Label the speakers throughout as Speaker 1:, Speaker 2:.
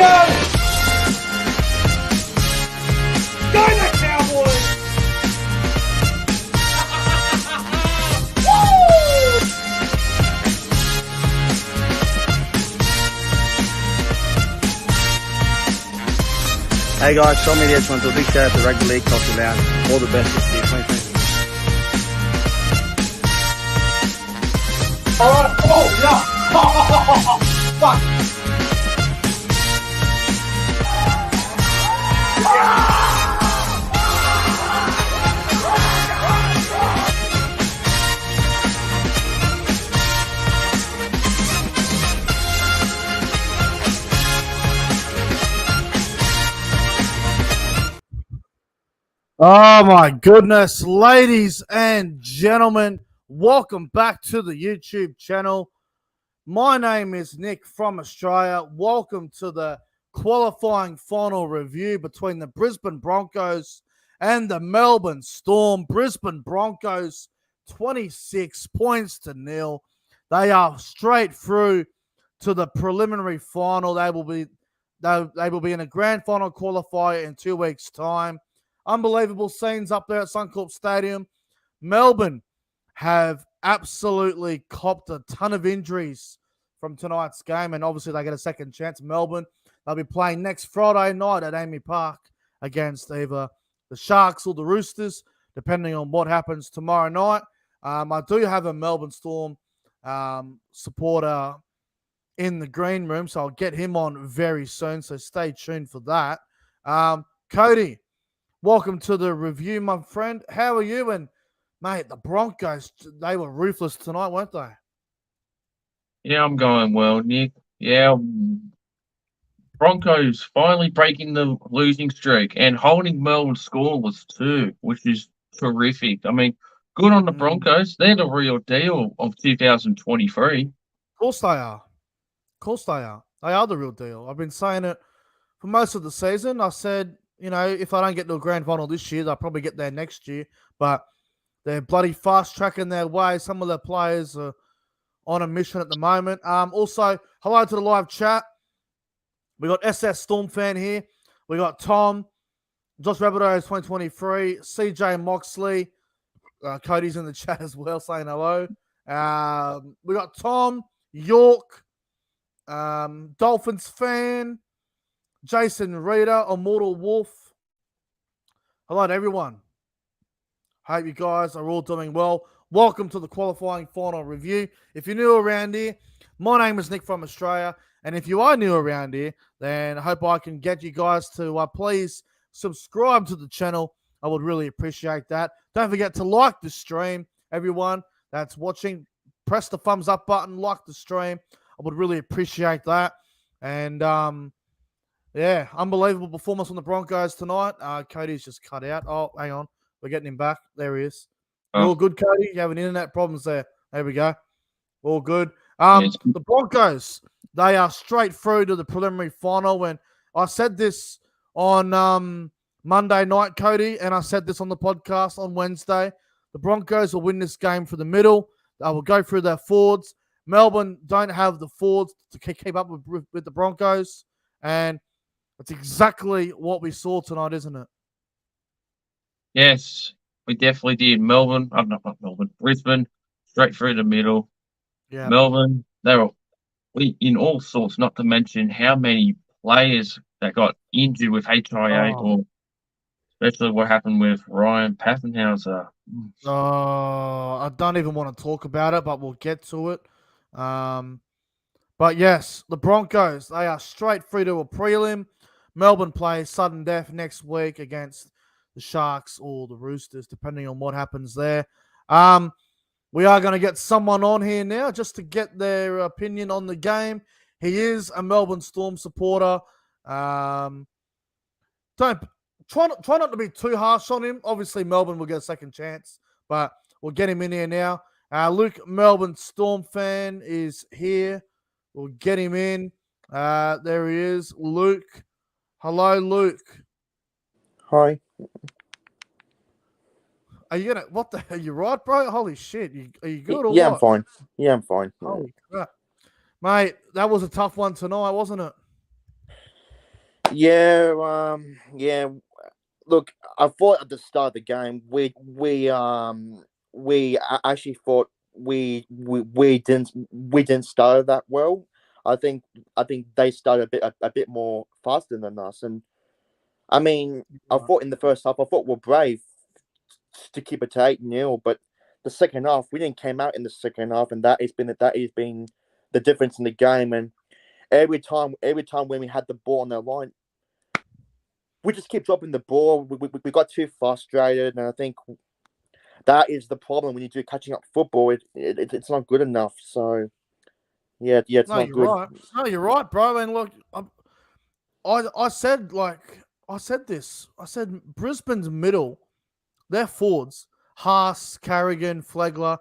Speaker 1: go! Go the Cowboys!
Speaker 2: Hey guys, Sean Media just want to do a big shout out to Rugby League Culture Lounge. All the best this year, 2020.
Speaker 1: Alright, oh, yeah! Fuck!
Speaker 3: Oh my goodness, ladies and gentlemen, welcome back to the YouTube channel. My name is Nick from Australia. Welcome to the qualifying final review between the Brisbane Broncos and the Melbourne Storm. Brisbane Broncos 26 points to nil. They are straight through to the preliminary final. They will be in a grand final qualifier in 2 weeks' time. Unbelievable scenes up there at Suncorp Stadium. Melbourne have absolutely copped a ton of injuries from tonight's game, and obviously they get a second chance. Melbourne, they'll be playing next Friday night at Amy Park against either the Sharks or the Roosters, depending on what happens tomorrow night. I do have a Melbourne Storm supporter in the green room, so I'll get him on very soon, so stay tuned for that. Cody, welcome to the review, my friend. How are you? And, mate, the Broncos, they were ruthless tonight, weren't they?
Speaker 4: Yeah, I'm going well, Nick. Yeah, Broncos finally breaking the losing streak and holding Melbourne scoreless too, which is terrific. I mean, good on the Broncos. They're the real deal of 2023.
Speaker 3: Of course they are. Of course they are. They are the real deal. I've been saying it for most of the season. I said, you know, if I don't get to a grand final this year, they'll probably get there next year. But they're bloody fast-tracking their way. Some of their players are on a mission at the moment. Also, hello to the live chat. We got SS Storm fan here. We got Tom, Josh Rabbitohs 2023, CJ Moxley. Cody's in the chat as well saying hello. We got Tom, York, Dolphins fan, Jason Reader, Immortal Wolf. Hello to everyone. Hope you guys are all doing well. Welcome to the qualifying final review. If you're new around here, my name is Nick from Australia. And if you are new around here, then I hope I can get you guys to please subscribe to the channel. I would really appreciate that. Don't forget to like the stream, everyone that's watching. Press the thumbs up button, like the stream. I would really appreciate that. And, yeah, unbelievable performance from the Broncos tonight. Cody's just cut out. Oh, hang on. We're getting him back. There he is. All good, Cody? You having internet problems there? There we go. All good. The Broncos, they are straight through to the preliminary final. And I said this on Monday night, Cody, and I said this on the podcast on Wednesday. The Broncos will win this game for the middle. They will go through their forwards. Melbourne don't have the forwards to keep up with the Broncos. And that's exactly what we saw tonight, isn't it?
Speaker 4: Yes, we definitely did. Brisbane, straight through the middle.
Speaker 3: Yeah.
Speaker 4: Melbourne, they were in all sorts, not to mention how many players that got injured with HIA, or especially what happened with Ryan Papenhauser.
Speaker 3: I don't even want to talk about it, but we'll get to it. But yes, the Broncos, they are straight through to a prelim. Melbourne plays sudden death next week against the Sharks or the Roosters, depending on what happens there. We are going to get someone on here now just to get their opinion on the game. He is a Melbourne Storm supporter. Try not to be too harsh on him. Obviously, Melbourne will get a second chance, but we'll get him in here now. Luke, Melbourne Storm fan, is here. We'll get him in. There he is, Luke. Hello, Luke.
Speaker 5: Hi.
Speaker 3: Are you gonna? What the hell? You right, bro? Holy shit! Are you good or
Speaker 5: yeah,
Speaker 3: what?
Speaker 5: I'm fine. Yeah, I'm fine.
Speaker 3: Holy crap, mate! That was a tough one tonight, wasn't it?
Speaker 5: Yeah. Look, I thought at the start of the game actually thought we didn't start that well. I think they started a bit more faster than us, and I mean, I
Speaker 3: Right.
Speaker 5: thought in the first half, I thought we're brave to keep it to 8-0, but the second half, we didn't came out in the second half, and that has been the difference in the game. And every time when we had the ball on their line, we just keep dropping the ball. We got too frustrated, and I think that is the problem when you do catching up football. It's not good enough. So yeah, it's
Speaker 3: No,
Speaker 5: not
Speaker 3: you're
Speaker 5: good.
Speaker 3: right. No, you're right, bro. And look, I said I said this. I said Brisbane's middle, their forwards, Haas, Carrigan, Flegler,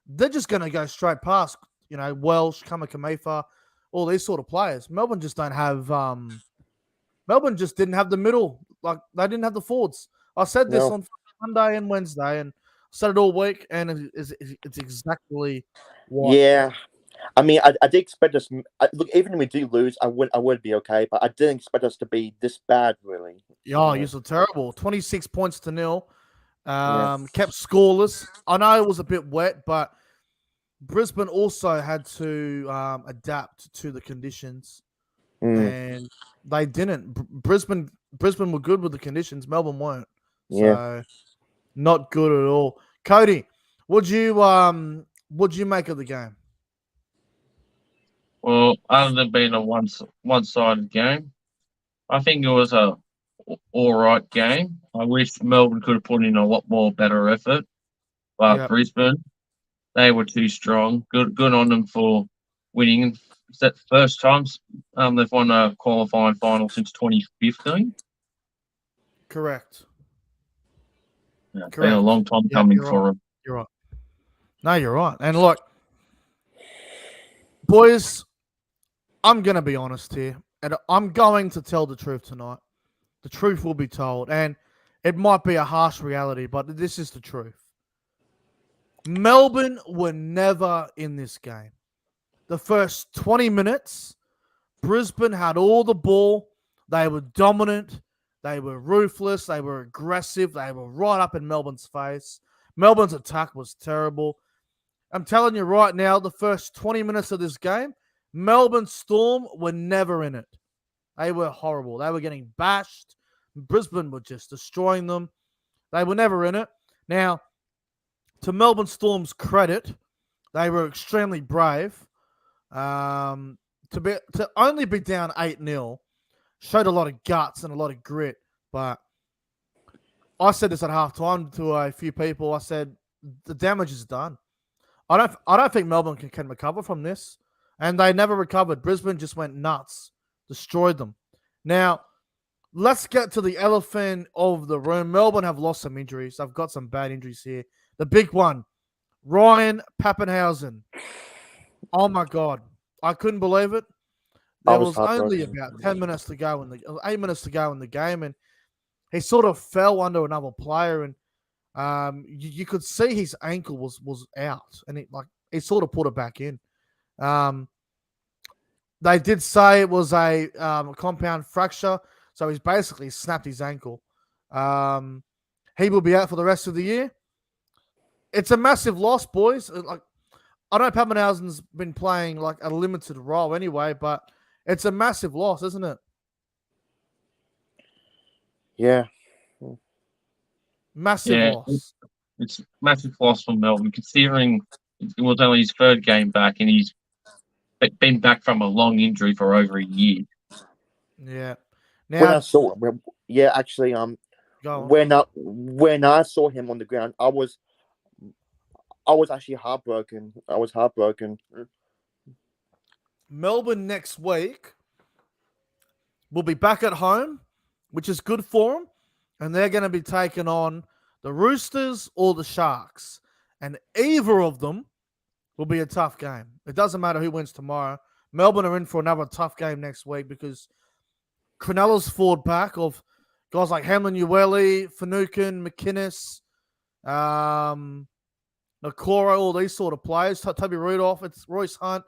Speaker 3: they're just going to go straight past. Welsh, Kamakamefa, all these sort of players. Melbourne just don't have. Melbourne just didn't have the middle. Like they didn't have the forwards. I said this
Speaker 5: No,
Speaker 3: on Monday and Wednesday, and said it all week, and it's exactly what.
Speaker 5: yeah. I mean, I did expect us. Look, even if we do lose, I would be okay. But I didn't expect us to be this bad, really.
Speaker 3: Yeah, you were terrible. 26 points to nil.
Speaker 5: Yeah.
Speaker 3: Kept scoreless. I know it was a bit wet, but Brisbane also had to adapt to the conditions,
Speaker 5: Mm,
Speaker 3: and they didn't. Brisbane were good with the conditions. Melbourne weren't.
Speaker 5: yeah.
Speaker 3: So not good at all. Cody, what'd you make of the game?
Speaker 4: Well, other than being a one-sided game, I think it was a all right game. I wish Melbourne could have put in a lot more better effort, but
Speaker 3: Yep.
Speaker 4: Brisbane, they were too strong. Good on them for winning. It's that first time they've won a qualifying final since 2015.
Speaker 3: Correct.
Speaker 4: Yeah, it's been a
Speaker 3: Correct.
Speaker 4: long time
Speaker 3: Yep,
Speaker 4: coming
Speaker 3: you're
Speaker 4: for
Speaker 3: right.
Speaker 4: them.
Speaker 3: You're right. No, you're right. And look, boys, I'm gonna be honest here, and I'm going to tell the truth tonight. The truth will be told, and it might be a harsh reality, but this is the truth. Melbourne were never in this game. The first 20 minutes, Brisbane had all the ball. They were dominant. They were ruthless. They were aggressive. They were right up in Melbourne's face. Melbourne's attack was terrible. I'm telling you right now, the first 20 minutes of this game, Melbourne Storm were never in it. They were horrible. They were getting bashed. Brisbane were just destroying them. They were never in it. Now, to Melbourne Storm's credit, they were extremely brave. To only be down 8-0 showed a lot of guts and a lot of grit. But I said this at halftime to a few people. I said the damage is done. I don't think Melbourne can recover from this, and they never recovered. Brisbane just went nuts, destroyed them. Now, let's get to the elephant of the room. Melbourne have lost some injuries. I've got some bad injuries here. The big one, Ryan Pappenhausen. Oh my God, I couldn't believe it. There was only about 10 minutes to go 8 minutes to go in the game, and he sort of fell under another player, and you could see his ankle was out, and he sort of put it back in. They did say it was a compound fracture, so he's basically snapped his ankle. He will be out for the rest of the year. It's a massive loss, boys. I know Pappenhausen's been playing like a limited role anyway, but it's a massive loss, isn't it?
Speaker 5: Yeah.
Speaker 3: Massive loss.
Speaker 4: It's a massive loss for Melbourne, considering it was only his third game back, and he's been back from a long injury for over a year.
Speaker 3: Yeah.
Speaker 5: When
Speaker 3: Now,
Speaker 5: I saw, yeah, actually,
Speaker 3: go on.
Speaker 5: when I saw him on the ground, I was actually heartbroken. I was heartbroken.
Speaker 3: Melbourne next week will be back at home, which is good for them, and they're going to be taking on the Roosters or the Sharks, and either of them will be a tough game. It doesn't matter who wins tomorrow. Melbourne are in for another tough game next week because Cronulla's forward pack of guys like Hamlin Ueli, Finucane, McInnes, Nakora, all these sort of players, Toby Rudolph, it's Royce Hunt.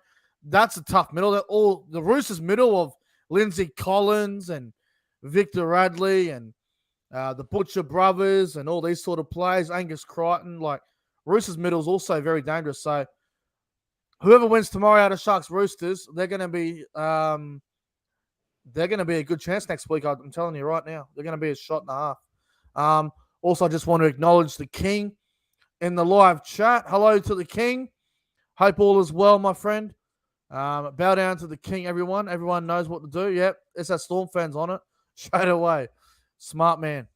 Speaker 3: That's a tough middle. All the Roosters' middle of Lindsay Collins and Victor Radley and the Butcher brothers and all these sort of players, Angus Crichton, like Roosters middle is also very dangerous. So whoever wins tomorrow out of Sharks Roosters, they're going to be a good chance next week. I'm telling you right now, they're going to be a shot and a half. Also, I just want to acknowledge the King in the live chat. Hello to the King. Hope all is well, my friend. Bow down to the King, everyone. Everyone knows what to do. Yep, it's our Storm fans on it straight away. Smart man.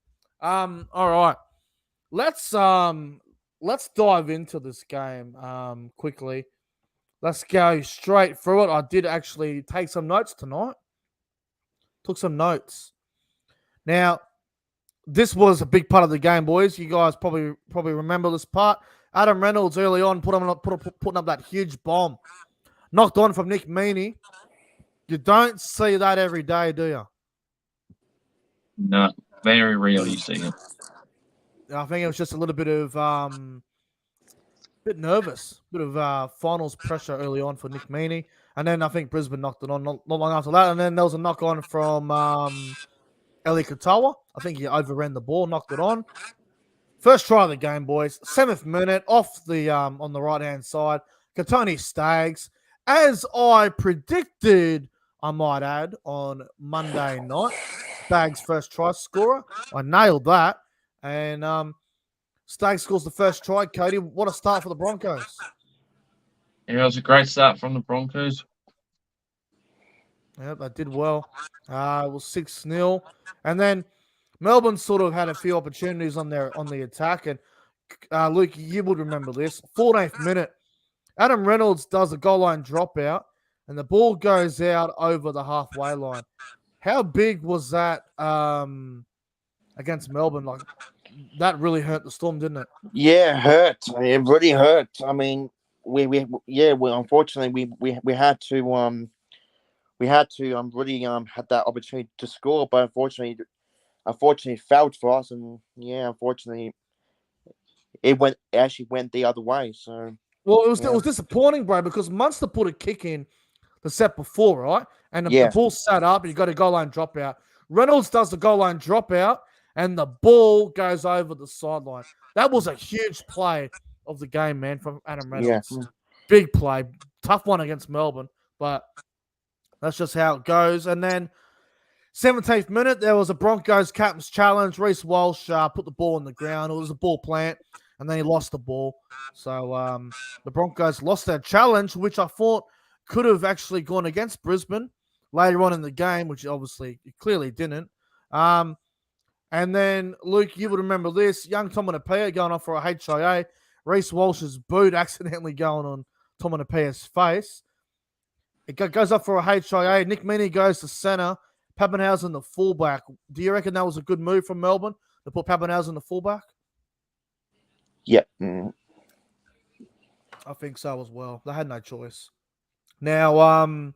Speaker 3: All right. Let's dive into this game quickly. Let's go straight through it. I did actually take some notes tonight. Took some notes. Now, this was a big part of the game, boys. You guys probably remember this part. Adam Reynolds early on putting up that huge bomb. Knocked on from Nick Meaney. You don't see that every day, do you?
Speaker 4: No, very rarely you see it.
Speaker 3: I think it was just a little bit of bit nervous, bit of finals pressure early on for Nick Meaney. And then I think Brisbane knocked it on not long after that. And then there was a knock on from Eli Katoa. I think he overran the ball, knocked it on. First try of the game, boys. 7th minute, off the on the right-hand side. Katoni Staggs, as I predicted, I might add, on Monday night. Staggs' first try scorer. I nailed that. And Staggs scores the first try. Cody, what a start for the Broncos.
Speaker 4: Yeah, it was a great start from the Broncos.
Speaker 3: Yep, they did well. It was 6-0. And then Melbourne sort of had a few opportunities on the attack. And Luke, you would remember this. 14th minute, Adam Reynolds does a goal line dropout, and the ball goes out over the halfway line. How big was that against Melbourne? Like, that really hurt the Storm, didn't it?
Speaker 5: Yeah, it hurt. It really hurt. I mean, we unfortunately we had to really had that opportunity to score, but unfortunately it failed for us, and unfortunately it actually went the other way. So
Speaker 3: well, it was disappointing, bro, because Munster put a kick in the set before, right? And the ball sat up, and you got a goal line dropout. Reynolds does the goal line dropout, and the ball goes over the sideline. That was a huge play of the game, man, from Adam Reynolds. Yeah. Big play. Tough one against Melbourne, but that's just how it goes. And then 17th minute, there was a Broncos captain's challenge. Reece Walsh put the ball on the ground. It was a ball plant, and then he lost the ball. So the Broncos lost their challenge, which I thought could have actually gone against Brisbane later on in the game, which obviously it clearly didn't. And then, Luke, you would remember this. Young Tomanapea going off for a HIA. Reece Walsh's boot accidentally going on Tomanapea's face. It goes up for a HIA. Nick Meaney goes to centre. Pappenhausen the fullback. Do you reckon that was a good move from Melbourne to put Pappenhausen the fullback?
Speaker 5: Yep.
Speaker 3: I think so as well. They had no choice. Now,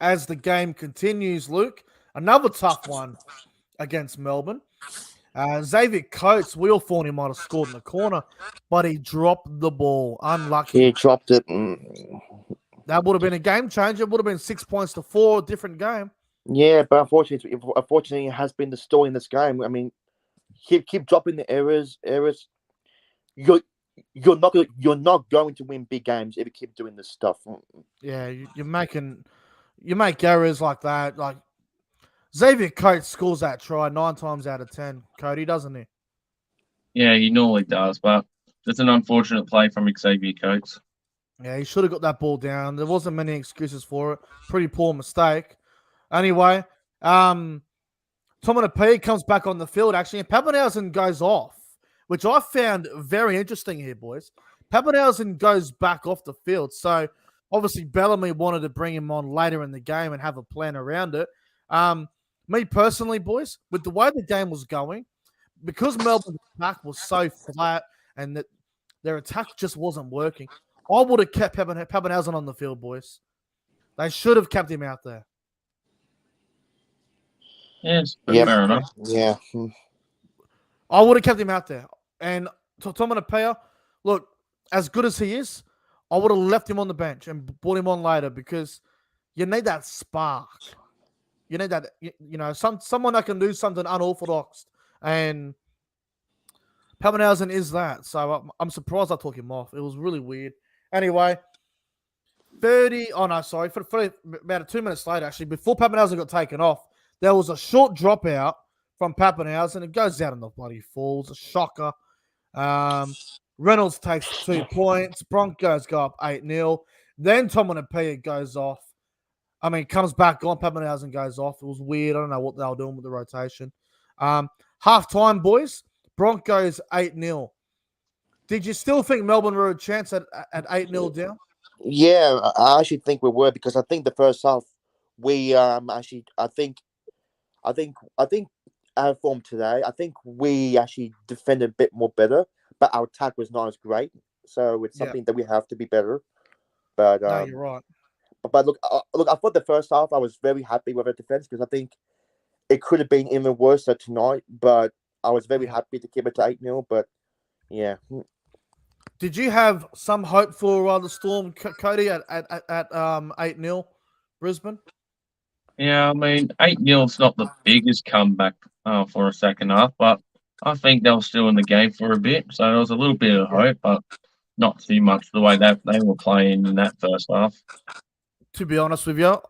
Speaker 3: as the game continues, Luke, another tough one against Melbourne. Xavier Coates, we all thought he might have scored in the corner, but he dropped the ball. Unlucky.
Speaker 5: He dropped it.
Speaker 3: That would have been a game changer. It would have been 6 points to 4, different game.
Speaker 5: Yeah, but unfortunately, it has been the story in this game. I mean, keep dropping the errors. You're not going to win big games if you keep doing this stuff.
Speaker 3: Yeah, you make errors like that. Like Xavier Coates scores that try 9 times out of 10. Cody, doesn't he?
Speaker 4: Yeah, he normally does, but it's an unfortunate play from Xavier Coates.
Speaker 3: Yeah, he should have got that ball down. There wasn't many excuses for it. Pretty poor mistake. Anyway, Tomanapea comes back on the field, actually, and Pappenhausen goes off, which I found very interesting here, boys. Pappenhausen goes back off the field. So, obviously, Bellamy wanted to bring him on later in the game and have a plan around it. Me personally, boys, with the way the game was going, because Melbourne's attack was so flat and that their attack just wasn't working, I would have kept Pappenhausen on the field, boys. They should have kept him out there.
Speaker 4: Yes, fair enough.
Speaker 5: Yeah.
Speaker 3: I would have kept him out there. And Tomanapea, look, as good as he is, I would have left him on the bench and brought him on later because you need that spark. You need that, someone that can do something unorthodox, and Pappenhausen is that. So I'm surprised I took him off. It was really weird. Anyway, 30. Oh no, sorry. For about 2 minutes later, actually, before Pappenhausen got taken off, there was a short dropout from Pappenhausen. It goes out in the bloody falls. A shocker. Reynolds takes 2 points. Broncos go up 8-0. Then Tomanapia goes off. Comes back on. Pappenhausen goes off. It was weird. I don't know what they were doing with the rotation. Half time, boys. Broncos 8-0. Did you still think Melbourne were a chance at 8-0 down?
Speaker 5: Yeah, I actually think we were, because I think the first half we I think our form today, I think we actually defended a bit more better, but our attack was not as great. So it's something that we have to be better. But
Speaker 3: No, you're right.
Speaker 5: But look, I thought the first half I was very happy with our defense, because I think it could have been even worse tonight. But I was very happy to keep it to 8-0. But yeah.
Speaker 3: Did you have some hope for the Storm, Cody, at 8-0 Brisbane?
Speaker 4: Yeah, 8-0 is not the biggest comeback for a second half, but I think they were still in the game for a bit. So there was a little bit of hope, but not too much the way that they were playing in that first half.
Speaker 3: To be honest with you,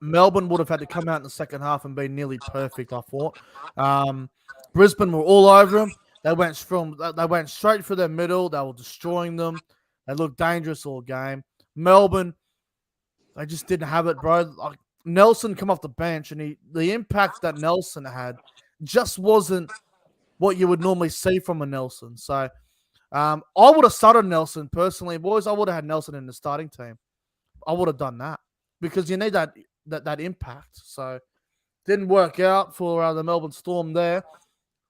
Speaker 3: Melbourne would have had to come out in the second half and be nearly perfect, I thought. Brisbane were all over them. They went straight for their middle. They were destroying them. They looked dangerous all game. Melbourne, they just didn't have it, bro. Like, Nelson come off the bench, and the impact that Nelson had just wasn't what you would normally see from a Nelson. So I would have started Nelson personally, boys. I would have had Nelson in the starting team. I would have done that, because you need that impact. So didn't work out for the Melbourne Storm there.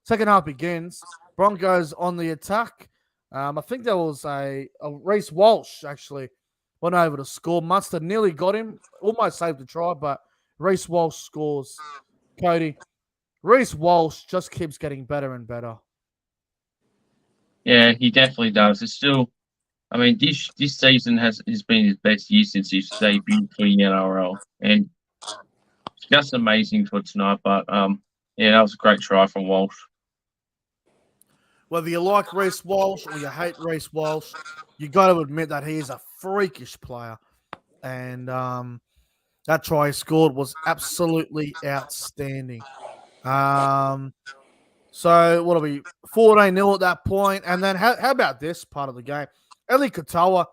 Speaker 3: Second half begins. Broncos on the attack. I think there was a Reece Walsh actually went over to score. Munster nearly got him. Almost saved the try, but Reece Walsh scores. Cody, Reece Walsh just keeps getting better and better.
Speaker 4: Yeah, he definitely does. It's still, this season has been his best year since his debut for the NRL, and it's just amazing for tonight. But that was a great try from Walsh.
Speaker 3: Whether you like Reece Walsh or you hate Reece Walsh, you got to admit that he is a freakish player, and that try he scored was absolutely outstanding. So what are we? 14-0 at that point, and then how about this part of the game? Eli Katoa,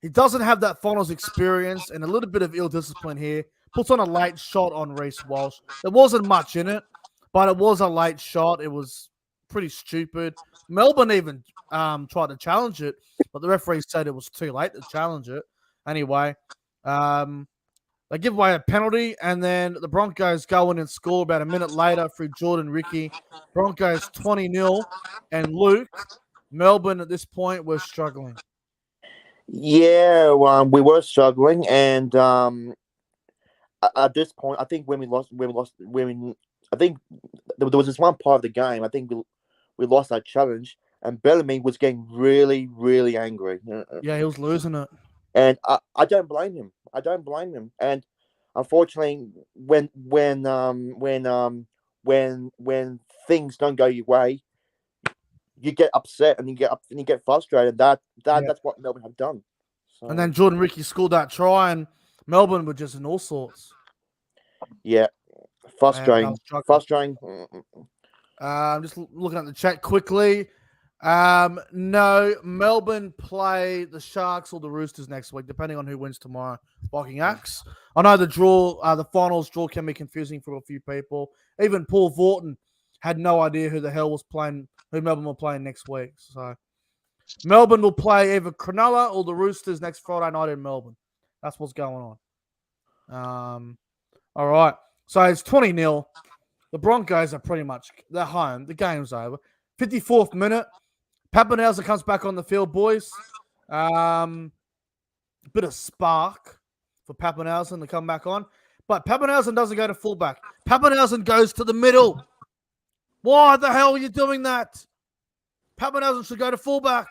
Speaker 3: he doesn't have that finals experience, and a little bit of ill discipline here. Puts on a late shot on Reece Walsh. There wasn't much in it, but it was a late shot. It was pretty stupid. Melbourne even tried to challenge it, but the referee said it was too late to challenge it. Anyway, they give away a penalty, and then the Broncos go in and score about a minute later through Jordan Ricky. Broncos 20-0, and Luke, Melbourne at this point were struggling.
Speaker 5: Yeah, we were struggling, and at this point, I think when we lost, I think there was this one part of the game. I think we lost our challenge, and Bellamy was getting really, really angry.
Speaker 3: Yeah, he was losing it,
Speaker 5: and I don't blame him. And unfortunately, when things don't go your way, you get upset and you get frustrated. That's what Melbourne have done. So.
Speaker 3: And then Jordan Ricky scored that try, and Melbourne were just in all sorts.
Speaker 5: Yeah, frustrating.
Speaker 3: I'm just looking at the chat quickly. No, Melbourne play the Sharks or the Roosters next week, depending on who wins tomorrow. Barking Axe. I know the finals draw can be confusing for a few people. Even Paul Vorton had no idea who Melbourne were playing next week. So Melbourne will play either Cronulla or the Roosters next Friday night in Melbourne. That's what's going on. All right. So it's 20-0. The Broncos are they're home. The game's over. 54th minute. Pappenhausen comes back on the field, boys. A bit of spark for Pappenhausen to come back on. But Pappenhausen doesn't go to fullback. Pappenhausen goes to the middle. Why the hell are you doing that? Pappenhausen should go to fullback.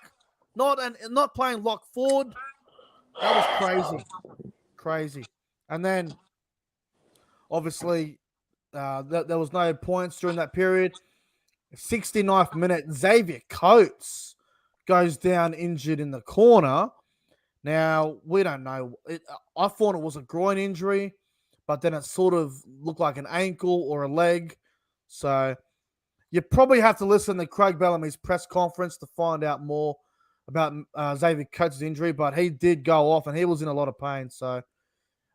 Speaker 3: Not playing lock forward. That was crazy. And then Obviously, there was no points during that period. 69th minute, Xavier Coates goes down injured in the corner. Now, we don't know. I thought it was a groin injury, but then it sort of looked like an ankle or a leg. So you probably have to listen to Craig Bellamy's press conference to find out more about Xavier Coates' injury, but he did go off and he was in a lot of pain. So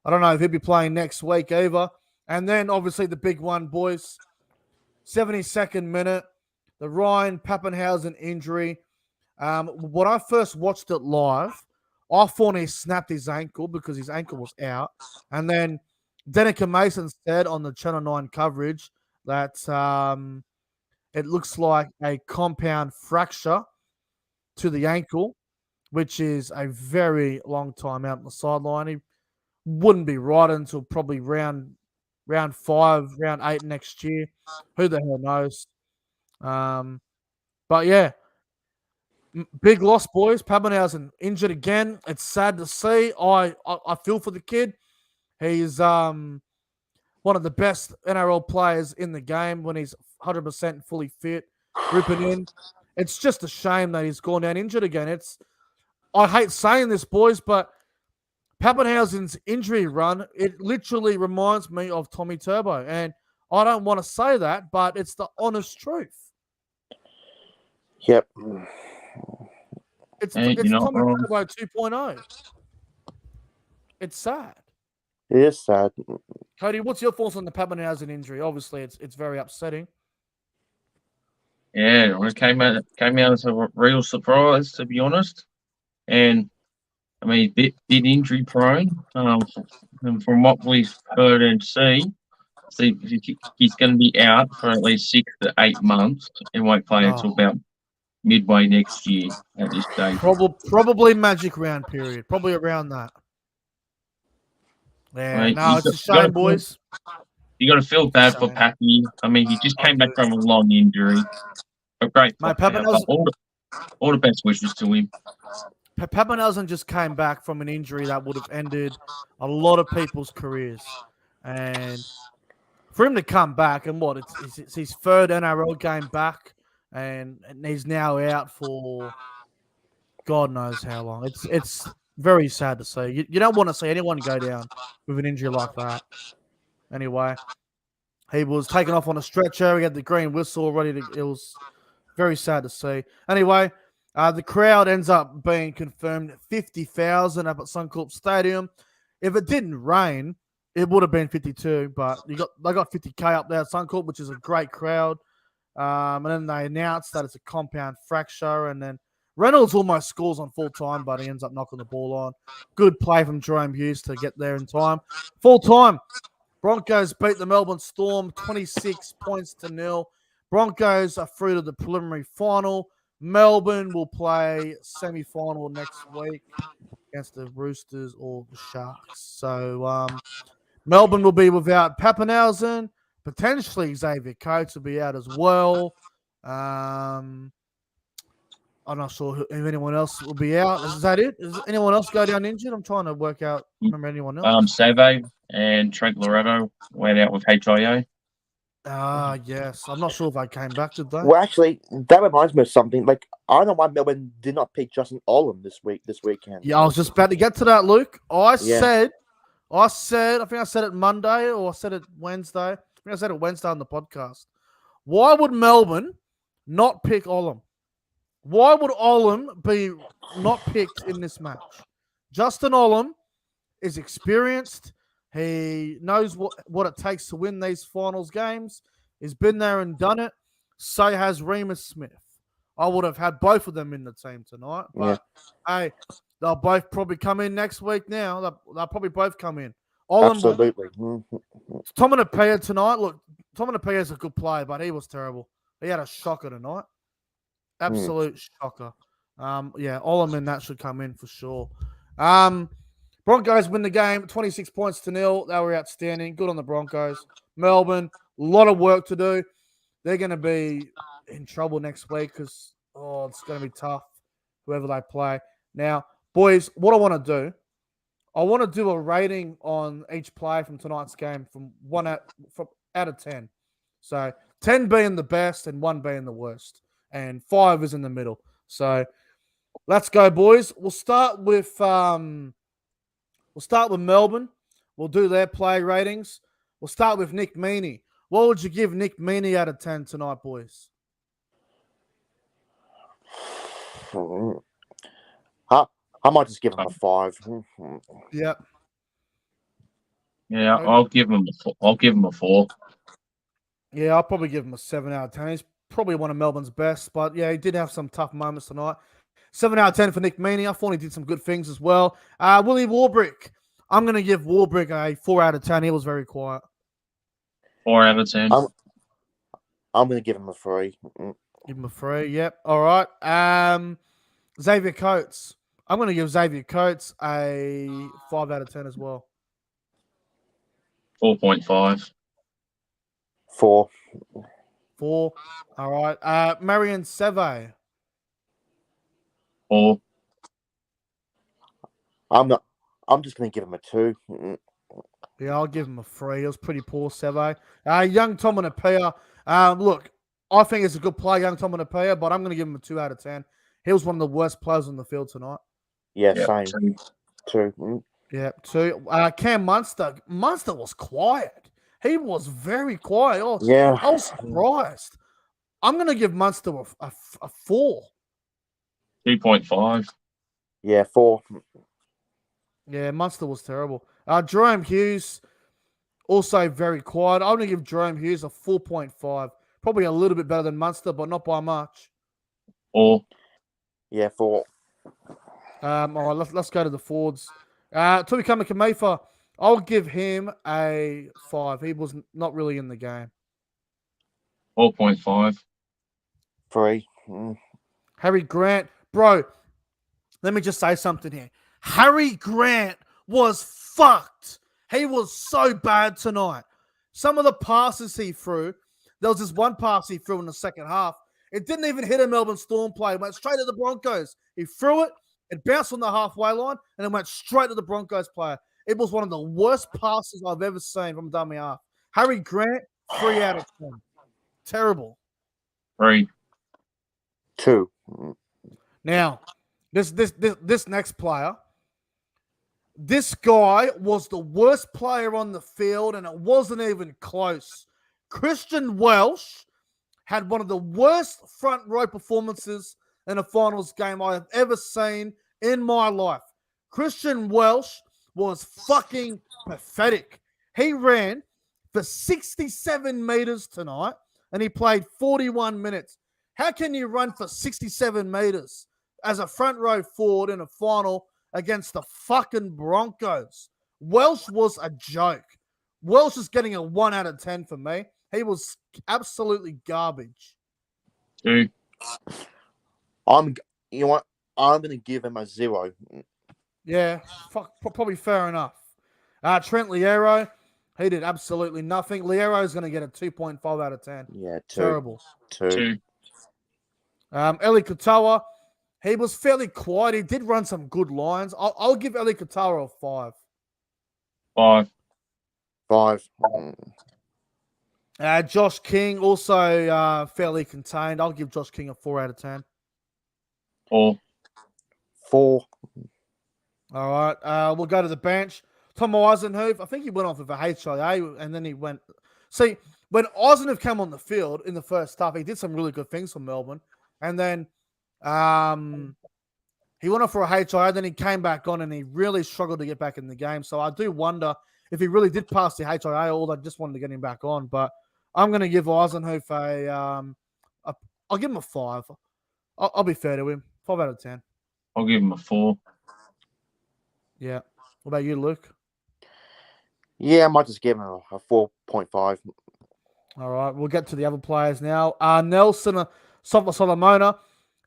Speaker 3: I don't know if he'll be playing next week either. And then obviously the big one, boys, 72nd minute, the Ryan Pappenhausen injury. When I first watched it live, I thought he snapped his ankle because his ankle was out. And then Danica Mason said on the Channel 9 coverage that it looks like a compound fracture to the ankle, which is a very long time out on the sideline. He wouldn't be right until probably round 5, round 8 next year. Who the hell knows? But yeah, big loss, boys. Pappenhausen injured again. It's sad to see. I feel for the kid. He's one of the best NRL players in the game when he's 100% fully fit, ripping in. It's just a shame that he's gone down injured again. I hate saying this, boys, but Pappenhausen's injury run, it literally reminds me of Tommy Turbo. And I don't want to say that, but it's the honest truth.
Speaker 5: Yep.
Speaker 3: It's
Speaker 4: Hey,
Speaker 3: Tommy
Speaker 4: wrong.
Speaker 3: Turbo 2.0. It's sad.
Speaker 5: It is sad.
Speaker 3: Cody, what's your thoughts on the Pappenhausen injury? Obviously, it's very upsetting.
Speaker 4: Yeah, it came out as a real surprise, to be honest. And I mean, bit injury prone. And from what we've heard and see, he's going to be out for at least 6 to 8 months and won't play until about midway next year at this stage.
Speaker 3: Probably magic round period. Probably around that. Yeah,
Speaker 4: Right,
Speaker 3: no, it's a shame, boys.
Speaker 4: You got to feel bad for Pappy. I mean, he just came back from a long injury. But great.
Speaker 3: Mate, Pappenhausen,
Speaker 4: all the best wishes to him.
Speaker 3: Pappenhausen just came back from an injury that would have ended a lot of people's careers. And for him to come back, and it's his third NRL game back, and he's now out for God knows how long. It's very sad to see. You don't want to see anyone go down with an injury like that. Anyway, he was taken off on a stretcher. He had the green whistle ready to. It was very sad to see. Anyway, the crowd ends up being confirmed 50,000 up at Suncorp Stadium. If it didn't rain, it would have been 52, but they got 50K up there at Suncorp, which is a great crowd. And then they announced that it's a compound fracture, and then Reynolds almost scores on full time, but he ends up knocking the ball on. Good play from Jerome Hughes to get there in time. Full time, Broncos beat the Melbourne Storm 26 points to 0. Broncos are through to the preliminary final. Melbourne will play semi-final next week against the Roosters or the Sharks. So Melbourne will be without Pappenhausen. Potentially Xavier Coates will be out as well. I'm not sure if anyone else will be out. Is that it? Does anyone else go down injured? I'm trying to work out. Remember anyone else?
Speaker 4: Savo and Trent Loretto went out with HIA.
Speaker 3: Yes. I'm not sure if they came back, did they?
Speaker 5: Well, actually, that reminds me of something. Like, I don't know why Melbourne did not pick Justin Olam this weekend.
Speaker 3: Yeah, I was just about to get to that, Luke. I think I said it Monday or I said it Wednesday. I think I said it Wednesday on the podcast. Why would Melbourne not pick Olam? Why would Olam be not picked in this match? Justin Olam is experienced. He knows what it takes to win these finals games. He's been there and done it. So has Remus Smith. I would have had both of them in the team tonight. But, hey, they'll both probably come in next week now. They'll probably both come in. Olam,
Speaker 5: absolutely.
Speaker 3: Tominapea tonight. Look, Tominapea is a good player, but he was terrible. He had a shocker tonight. Absolute shocker. Olam and that should come in for sure. Broncos win the game, 26 points to 0. They were outstanding. Good on the Broncos. Melbourne, a lot of work to do. They're going to be in trouble next week because, it's going to be tough, whoever they play. Now, boys, what I want to do, I want to do a rating on each player from tonight's game from out of 10. So 10 being the best and 1 being the worst, and 5 is in the middle. So let's go, boys. We'll start with Melbourne. We'll do their play ratings. We'll start with Nick Meaney. What would you give Nick Meaney out of 10 tonight, boys?
Speaker 5: I might just give him a 5.
Speaker 3: Yep.
Speaker 4: Yeah, I'll give him a 4.
Speaker 3: Yeah, I'll probably give him a 7 out of 10. He's probably one of Melbourne's best, but yeah, he did have some tough moments tonight. 7 out of 10 for Nick Meaney. I thought he did some good things as well. Willie Warbrick. I'm going to give Warbrick a 4 out of 10. He was very quiet.
Speaker 4: 4 out of 10.
Speaker 5: I'm going to give him a 3.
Speaker 3: Give him a 3. Yep. All right. Xavier Coates. I'm going to give Xavier Coates a 5 out of 10 as well.
Speaker 4: 4.5.
Speaker 5: 4.
Speaker 3: 4. All right. Marion Seve.
Speaker 4: 4.
Speaker 5: I'm just going to give him a 2.
Speaker 3: Yeah, I'll give him a 3. It was pretty poor, Seve. Young Tomanapia. Look, I think it's a good play, Young Tomanapia, but I'm going to give him a 2 out of 10. He was one of the worst players on the field tonight.
Speaker 5: Yeah,
Speaker 4: Yep,
Speaker 5: same. 2.
Speaker 3: Yeah, 2. Cam Munster. Munster was quiet. He was very quiet.
Speaker 5: Yeah.
Speaker 3: I was surprised. I'm going to give Munster a 4.
Speaker 4: 2.5.
Speaker 5: Yeah, 4.
Speaker 3: Yeah, Munster was terrible. Jerome Hughes, also very quiet. I'm going to give Jerome Hughes a 4.5. Probably a little bit better than Munster, but not by much.
Speaker 4: 4.
Speaker 5: Yeah, 4.
Speaker 3: All right, let's go to the forwards. Tui Kamikamifa, I'll give him a 5. He was not really in the game.
Speaker 4: 4.5.
Speaker 5: 3.
Speaker 3: Harry Grant, bro, let me just say something here. Harry Grant was fucked. He was so bad tonight. Some of the passes he threw, there was this one pass he threw in the second half. It didn't even hit a Melbourne Storm player. It went straight to the Broncos. He threw it, it bounced on the halfway line, and it went straight to the Broncos player. It was one of the worst passes I've ever seen from a dummy half. Harry Grant, 3 out of 10. Terrible.
Speaker 4: 3.
Speaker 5: 2.
Speaker 3: Now, this next player, this guy was the worst player on the field, and it wasn't even close. Christian Welsh had one of the worst front row performances in a finals game I have ever seen in my life. Christian Welsh was fucking pathetic. He ran for 67 meters tonight, and he played 41 minutes. How can you run for 67 meters as a front row forward in a final against the fucking Broncos? Welsh was a joke. Welsh is getting a 1 out of 10 for me. He was absolutely garbage.
Speaker 4: 2.
Speaker 5: You know what? I'm going to give him a 0.
Speaker 3: Yeah, probably fair enough. Trent Liero, he did absolutely nothing. Liero is going to get a 2.5 out of 10.
Speaker 5: Yeah, 2.
Speaker 3: Terrible.
Speaker 5: 2.
Speaker 3: Eli Katoa, he was fairly quiet. He did run some good lines. I'll give Eli Katoa a 5.
Speaker 4: 5.
Speaker 5: 5.
Speaker 3: Josh King, also fairly contained. I'll give Josh King a 4 out of 10.
Speaker 4: 4.
Speaker 5: 4.
Speaker 3: All right, we'll go to the bench. Tom Eisenhuth, I think he went off with a HIA, and then he went. See, when Eisenhuth came on the field in the first half, he did some really good things for Melbourne, and then he went off for a HIA. Then he came back on, and he really struggled to get back in the game. So I do wonder if he really did pass the HIA, or they just wanted to get him back on. But I'm going to give Eisenhuth I'll give him a 5. I'll be fair to him. 5 out of 10.
Speaker 4: I'll give him a 4.
Speaker 3: Yeah. What about you, Luke?
Speaker 5: Yeah, I might just give him a 4.5.
Speaker 3: All right, we'll get to the other players now. Nelson Solomona.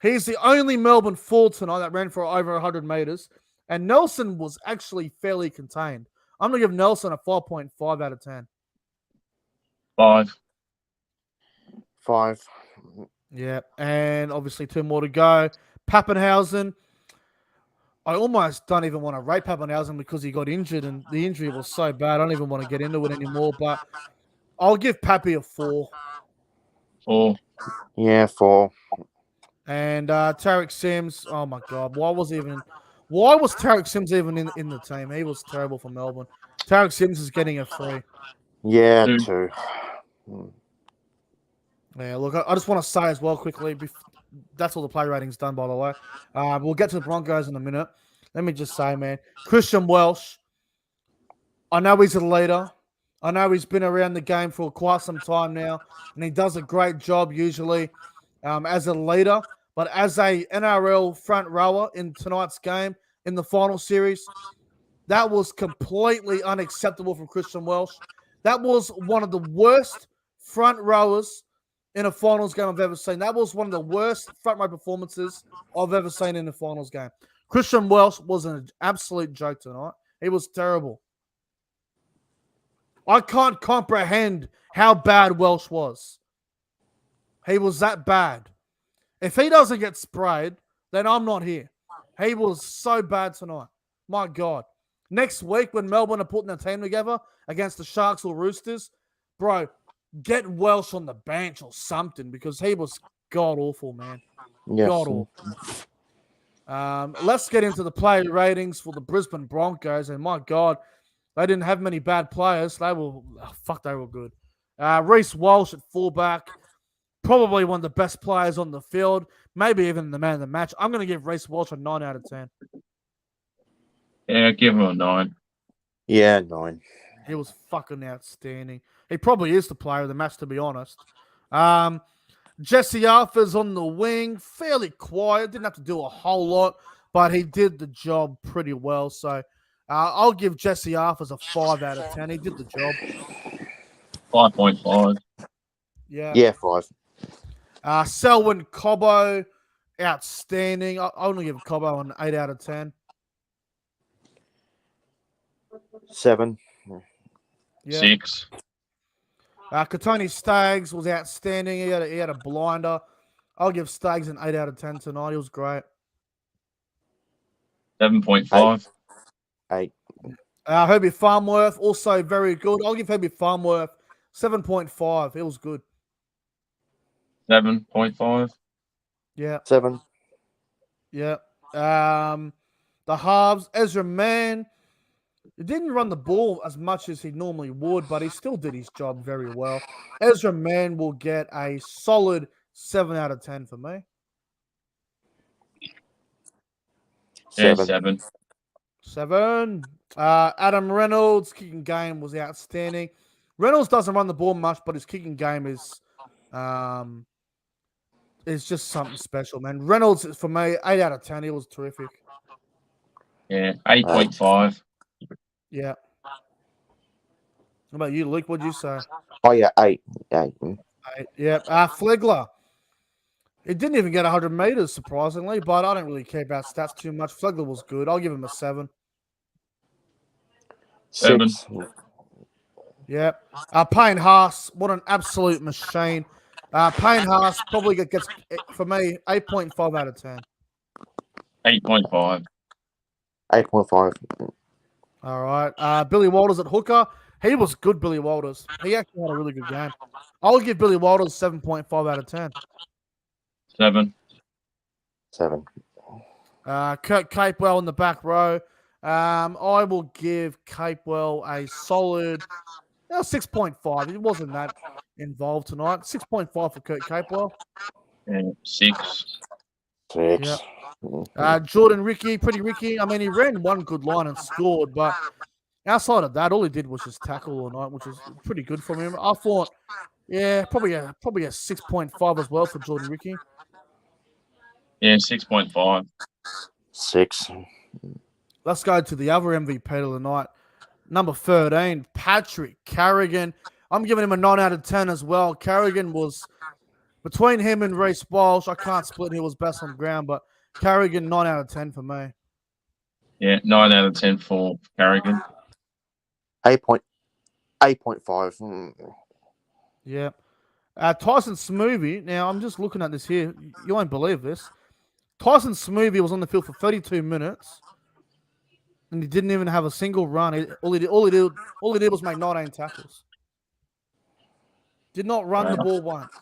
Speaker 3: He's the only Melbourne forward tonight that ran for over 100 meters, and Nelson was actually fairly contained. I'm going to give Nelson a 4.5 out of 10.
Speaker 4: 5.
Speaker 5: 5.
Speaker 3: Yeah, and obviously 2 more to go. Pappenhausen. I almost don't even want to rate Pappenhausen because he got injured and the injury was so bad. I don't even want to get into it anymore. But I'll give Pappy a 4.
Speaker 4: 4.
Speaker 5: Yeah, 4.
Speaker 3: And Tarek Sims, oh my God, why was Tarek Sims even in the team? He was terrible for Melbourne. Tarek Sims is getting a 3.
Speaker 5: Yeah,
Speaker 4: 2.
Speaker 5: 2.
Speaker 3: Yeah, look, I just want to say as well quickly, that's all the play ratings done, by the way. We'll get to the Broncos in a minute. Let me just say, man, Christian Welsh, I know he's a leader. I know he's been around the game for quite some time now, and he does a great job usually as a leader. But as a NRL front rower in tonight's game in the final series, that was completely unacceptable from Christian Welsh. That was one of the worst front rowers in a finals game I've ever seen. That was one of the worst front row performances I've ever seen in a finals game. Christian Welsh was an absolute joke tonight. He was terrible. I can't comprehend how bad Welsh was. He was that bad. If he doesn't get sprayed, then I'm not here. He was so bad tonight. My God. Next week when Melbourne are putting a team together against the Sharks or Roosters, bro, get Welsh on the bench or something because he was god-awful, man.
Speaker 5: Yes.
Speaker 3: God-awful. Let's get into the player ratings for the Brisbane Broncos. And my God, they didn't have many bad players. They were good. Reece Walsh at fullback, probably one of the best players on the field, maybe even the man of the match. I'm going to give Reece Walsh a 9 out of 10.
Speaker 4: Yeah, give him a 9.
Speaker 5: Yeah, 9.
Speaker 3: He was fucking outstanding. He probably is the player of the match, to be honest. Jesse Arthur's on the wing, fairly quiet, didn't have to do a whole lot, but he did the job pretty well. So I'll give Jesse Arthur a 5 out of 10. He did the job.
Speaker 4: 5.5.
Speaker 5: Yeah, 5.
Speaker 3: Selwyn Cobbo, outstanding. I'll only give Cobbo an 8 out of 10.
Speaker 5: 7.
Speaker 3: Yeah.
Speaker 4: 6.
Speaker 3: Katoni Staggs was outstanding. He had a blinder. I'll give Staggs an 8 out of 10 tonight. He was great.
Speaker 4: 7.5.
Speaker 5: 8.
Speaker 3: Herbie Farmworth, also very good. I'll give Herbie Farmworth 7.5. It was good.
Speaker 4: 7.5.
Speaker 3: Yeah.
Speaker 5: 7.
Speaker 3: Yeah. The halves, Ezra Mann, he didn't run the ball as much as he normally would, but he still did his job very well. Ezra Mann will get a solid 7 out of 10 for me.
Speaker 5: 7.
Speaker 4: 7.
Speaker 3: 7. Adam Reynolds' kicking game was outstanding. Reynolds doesn't run the ball much, but his kicking game is just something special, man. Reynolds, for me, 8 out of 10. He was terrific.
Speaker 4: Yeah, 8.5.
Speaker 3: Yeah. What about you, Luke? What'd you say?
Speaker 5: Oh, yeah, 8. 8.
Speaker 3: 8. Yeah. Flegler. He didn't even get 100 meters, surprisingly, but I don't really care about stats too much. Flegler was good. I'll give him a 7.
Speaker 5: 6.
Speaker 3: Yeah. Payne Haas, what an absolute machine. Payne Haas probably gets, for me, 8.5 out of 10.
Speaker 4: 8.5.
Speaker 5: 8.5.
Speaker 3: All right. Billy Walters at hooker. He was good, Billy Walters. He actually had a really good game. I'll give Billy Walters 7.5 out of 10.
Speaker 4: 7.
Speaker 5: 7.
Speaker 3: Kurt Capewell in the back row. I will give Capewell a solid 6.5. It wasn't that involved tonight. 6.5 for Kurt Capewell.
Speaker 4: Yeah, 6.
Speaker 5: 6.
Speaker 3: Yeah. Jordan Ricky, pretty Ricky. I mean, he ran one good line and scored, but outside of that, all he did was just tackle all night, which is pretty good from him. I thought, yeah, probably a 6.5 as well for Jordan Ricky.
Speaker 4: Yeah, 6.5.
Speaker 5: 6.
Speaker 3: Let's go to the other MVP of the night. Number 13, Patrick Carrigan. I'm giving him a 9 out of 10 as well. Carrigan was, between him and Reece Walsh, I can't split who was best on the ground, but Carrigan, 9 out of 10 for me.
Speaker 4: Yeah, 9 out of 10 for Carrigan.
Speaker 5: 8.5.
Speaker 3: Yeah. Tyson Smoothy. Now, I'm just looking at this here. You won't believe this. Tyson Smoothie was on the field for 32 minutes, and he didn't even have a single run. All he did was make 19 tackles. Did not run the ball once.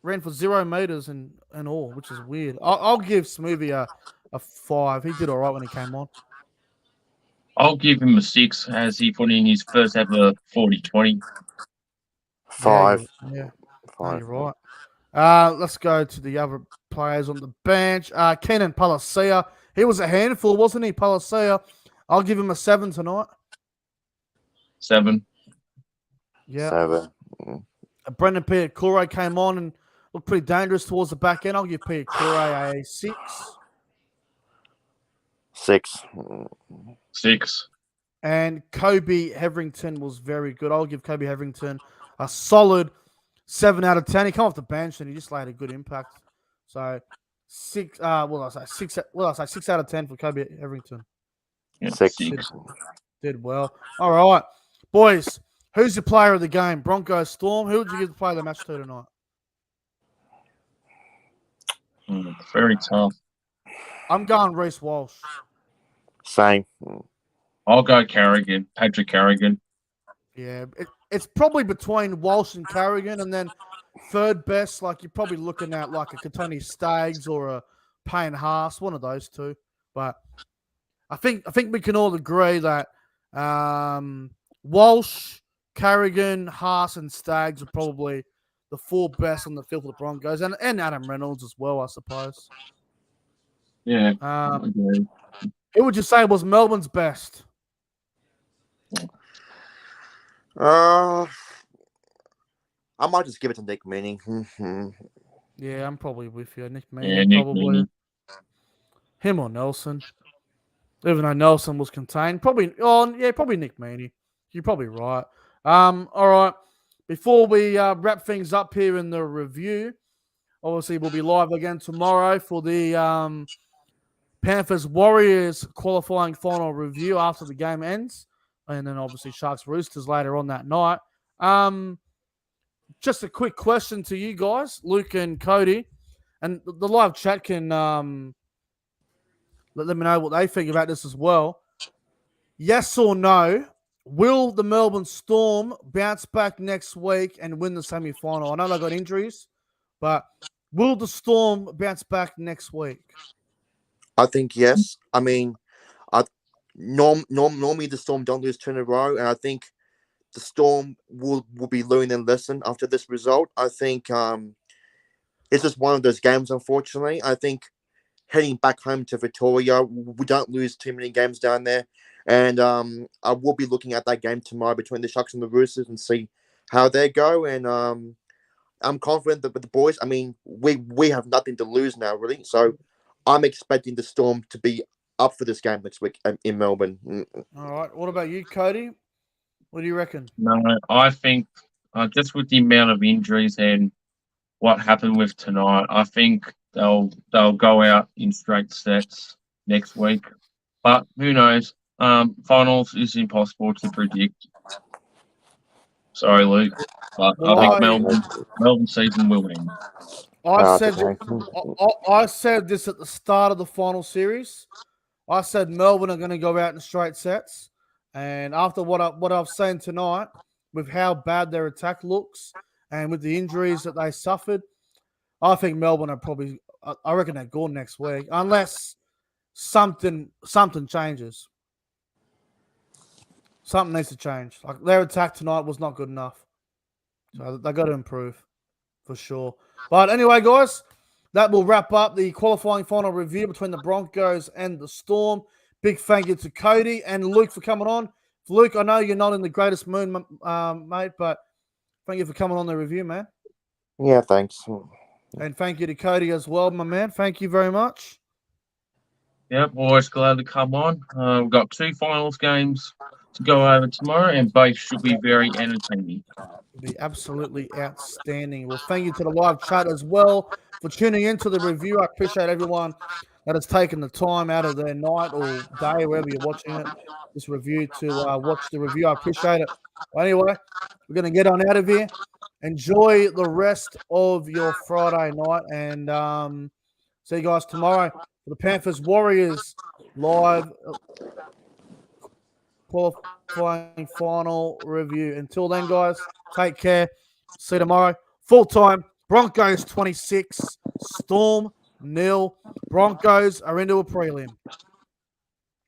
Speaker 3: Ran for 0 meters and all, which is weird. I'll give Smoothie a 5. He did all right when he came on.
Speaker 4: I'll give him a 6 as he put in his first ever 40-20.
Speaker 5: 5.
Speaker 3: Yeah, no,
Speaker 5: 5.
Speaker 3: you're right. Let's go to the other players on the bench. Kenan Palacia. He was a handful, wasn't he, Palacia? I'll give him a 7 tonight.
Speaker 4: 7.
Speaker 3: Yeah.
Speaker 5: 7.
Speaker 3: Brendan Piakure came on and looked pretty dangerous towards the back end. I'll give Piakure a 6.
Speaker 5: 6.
Speaker 4: 6.
Speaker 3: And Kobe Hetherington was very good. I'll give Kobe Hetherington a solid 7 out of 10. He came off the bench and he just laid a good impact. So 6. Well, I say 6. Well, I say 6 out of 10 for Kobe Hetherington.
Speaker 4: Yeah,
Speaker 5: 6.
Speaker 3: Did well. All right, boys. Who's the player of the game? Broncos Storm. Who would you give the player of the match to tonight?
Speaker 4: Very tough.
Speaker 3: I'm going Reece Walsh.
Speaker 5: Same.
Speaker 4: I'll go Carrigan. Patrick Carrigan.
Speaker 3: Yeah, it's probably between Walsh and Carrigan, and then third best, like you're probably looking at like a Katoni Staggs or a Payne Haas, one of those two. But I think we can all agree that Walsh, Carrigan, Haas, and Staggs are probably the 4 best on the field for the Broncos, and Adam Reynolds as well, I suppose.
Speaker 4: Yeah.
Speaker 3: Who would you say was Melbourne's best?
Speaker 5: I might just give it to Nick Meaney.
Speaker 3: Yeah, I'm probably with you. Nick Meaney,
Speaker 4: Yeah, Nick
Speaker 3: probably.
Speaker 4: Meaney.
Speaker 3: Him or Nelson. Even though Nelson was contained. Probably Nick Meaney. You're probably right. All right. Before we wrap things up here in the review, obviously we'll be live again tomorrow for the Panthers Warriors qualifying final review after the game ends. And then obviously Sharks Roosters later on that night. Just a quick question to you guys, Luke and Cody. And the live chat can let me know what they think about this as well. Yes or no, will the Melbourne Storm bounce back next week and win the semi-final? I know they got injuries, but will the Storm bounce back next week?
Speaker 5: I think yes. I mean, normally the Storm don't lose 2 in a row, and I think the Storm will be learning a lesson after this result. I think it's just one of those games, unfortunately. I think heading back home to Victoria, we don't lose too many games down there. And I will be looking at that game tomorrow between the Sharks and the Roosters and see how they go. And I'm confident that with the boys, I mean, we have nothing to lose now, really. So I'm expecting the Storm to be up for this game next week in Melbourne.
Speaker 3: All right. What about you, Cody? What do you reckon?
Speaker 4: No, I think just with the amount of injuries and what happened with tonight, I think they'll go out in straight sets next week. But who knows? Finals is impossible to predict. Sorry, Luke, but I think Melbourne season will end.
Speaker 3: I said this at the start of the final series. I said Melbourne are going to go out in straight sets, and after what I've seen tonight, with how bad their attack looks and with the injuries that they suffered, I think Melbourne are probably. I reckon they're gone next week unless something changes. Something needs to change. Like their attack tonight was not good enough, so they got to improve for sure. But anyway, guys, that will wrap up the qualifying final review between the Broncos and the Storm. Big thank you to Cody and Luke for coming on. Luke, I know you're not in the greatest mood, mate, but thank you for coming on the review, man.
Speaker 5: Yeah, thanks.
Speaker 3: And thank you to Cody as well, my man. Thank you very much.
Speaker 4: Yep, always glad to come on. We've got 2 finals games to go over tomorrow, and both should be very entertaining.
Speaker 3: It'll be absolutely outstanding. Well, thank you to the live chat as well for tuning into the review. I appreciate everyone that has taken the time out of their night or day, wherever you're watching it, this review to watch the review. I appreciate it. Well, anyway, we're going to get on out of here. Enjoy the rest of your Friday night and See you guys tomorrow for the Panthers Warriors live qualifying final review. Until then, guys, take care. See you tomorrow. Full time. Broncos 26, Storm 0. Broncos are into a prelim.